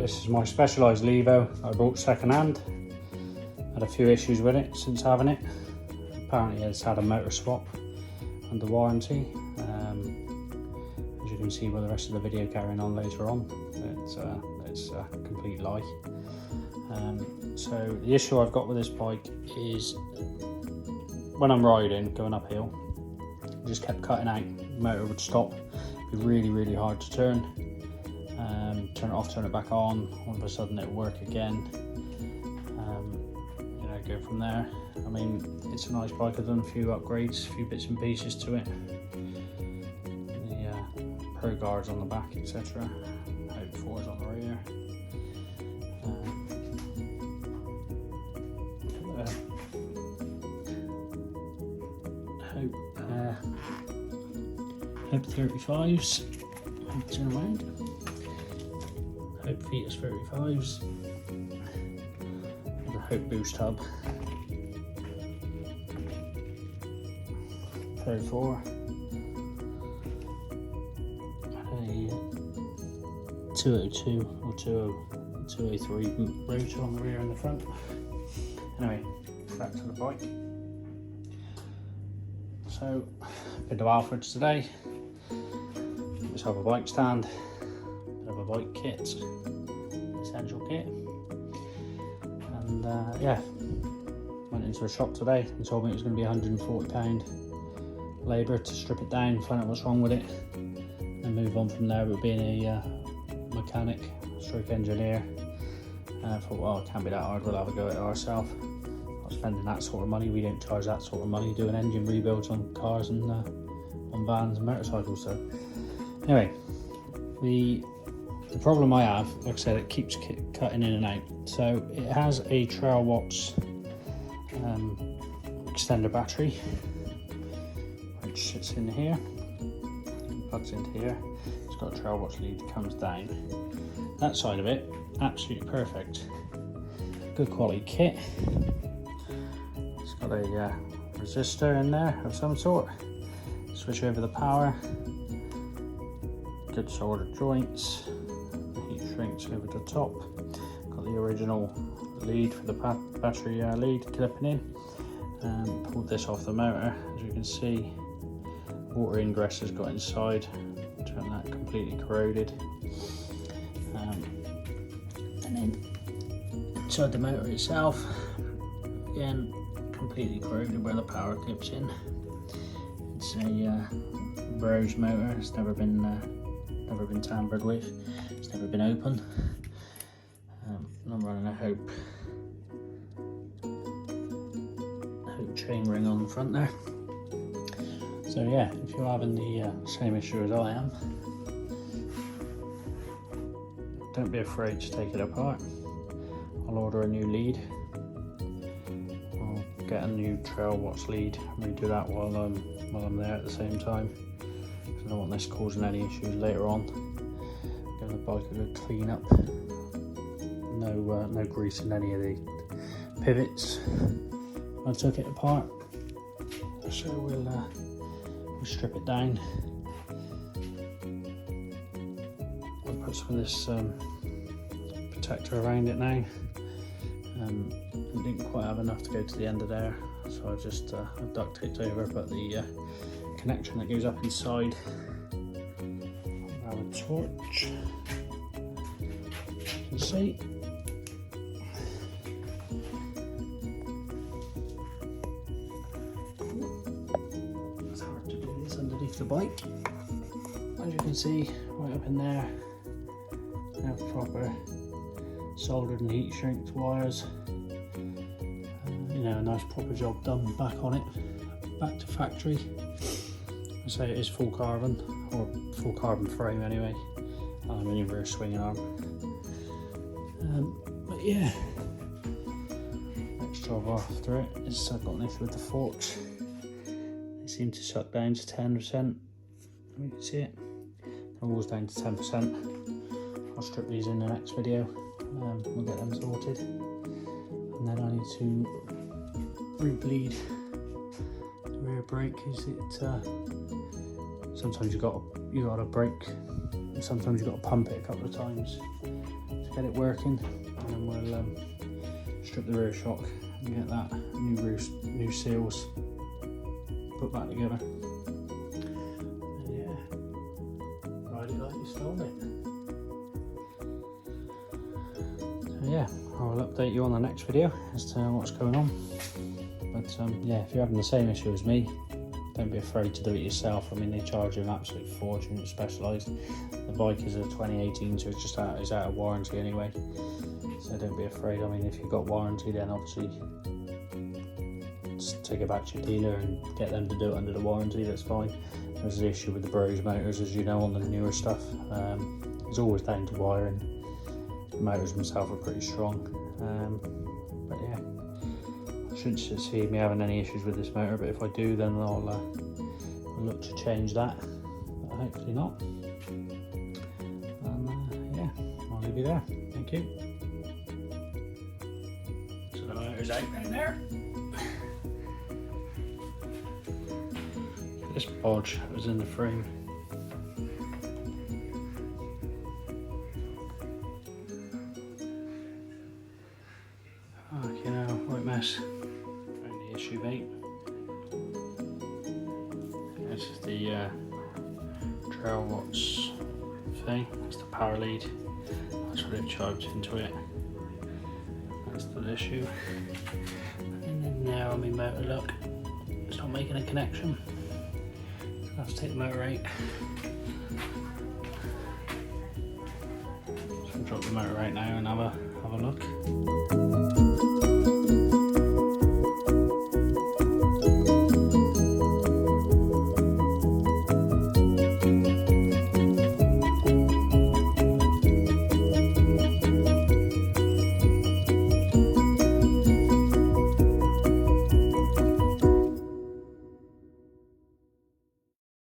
this is my specialised Levo I bought second hand. Had a few issues with it since having it. Apparently it's had a motor swap under warranty. As you can see by the rest of the video carrying on later on, it's a complete lie. So the issue I've got with this bike is when I'm riding, going uphill, it just kept cutting out. The motor would stop. It'd be really hard to turn. Turn it off, turn it back on. All of a sudden it'll work again. You know, go from there. I mean, it's a nice bike. I've done a few upgrades, a few bits and pieces to it. The Pro guards on the back, etc. Hope 4s on the rear. Hope 35s. Turn around. Hope Fetus 35s. The Hope Boost hub. 34. A 202 or 203 rotor on the rear and the front. Anyway, back to the bike. So, been to Alfred's today. Just have a bike stand, bit of a bike kit, essential kit, and yeah, went into a shop today and told me it was going to be £140 labour to strip it down, find out what's wrong with it, and move on from there. But being a mechanic, stroke engineer, I thought, well, it can't be that hard, we'll have a go at it ourselves. Not spending that sort of money, we don't charge that sort of money doing engine rebuilds on cars and on vans and motorcycles. So anyway, the problem I have, like I said, it keeps cutting in and out. So it has a Trail Watts extender battery, which sits in here, plugs into here. It's got a Trail Watts lead that comes down. That side of it, absolutely perfect. Good quality kit. It's got a resistor in there of some sort. Switch over the power. Good soldered joints. Heat shrinks over the top. Got the original lead for the battery lead clipping in. Pulled this off the motor. As you can see, water ingress has got inside. Turned that completely corroded. And then inside the motor itself, again completely corroded where the power clips in. It's a Rose motor. It's never been tampered with. It's never been opened. I'm running a Hope chain ring on the front there. So yeah, if you're having the same issue as I am, don't be afraid to take it apart. I'll order a new lead. I'll get a new Trail Watts lead and redo that while I'm there at the same time. I don't want this causing any issues later on. Give the bike a good clean up. No grease in any of the pivots. I took it apart, so we'll strip it down. I'll put some of this protector around it now. I didn't quite have enough to go to the end of there, so I just I've duct taped over, but the connection that goes up inside. I'll have a torch. You can see. It's hard to do this underneath the bike. As you can see, right up in there, I have proper soldered and heat shrinked wires. You know, a nice proper job done back on it, back to factory. I say it is full carbon, or full carbon frame anyway. Aluminium rear swinging arm. But yeah, next job after it is I've got an issue with the forks. They seem to suck down to 10%. You can see it. They're always down to 10%. I'll strip these in the next video. We'll get them sorted. And then I need to re-bleed the rear brake. Is it? Sometimes you got to brake sometimes you've got to pump it a couple of times to get it working, and then we'll strip the rear shock and get that new seals put back together. And yeah, ride it like you stole it. So yeah, I'll update you on the next video as to what's going on. But yeah, if you're having the same issue as me, don't be afraid to do it yourself. I mean, they charge you an absolute fortune. It's Specialized. The bike is a 2018, so it's out of warranty anyway. So don't be afraid. I mean, if you've got warranty, then obviously just take it back to your dealer and get them to do it under the warranty. That's fine. There's the issue with the Bros motors, as you know, on the newer stuff. It's always down to wiring. The motors themselves are pretty strong. But yeah. Shouldn't see me having any issues with this motor, but if I do, then I'll look to change that, but hopefully not. And yeah, I'll leave you there. Thank you. So the motor's out right there. This bodge was in the frame. You know, right mess. Issue mate. This is the trail watch thing. That's the power lead. That's what it charged into it. That's the issue. And then now on my motor, look, it's not making a connection. So I have to take the motor out. So I'll drop the motor out now and have a look.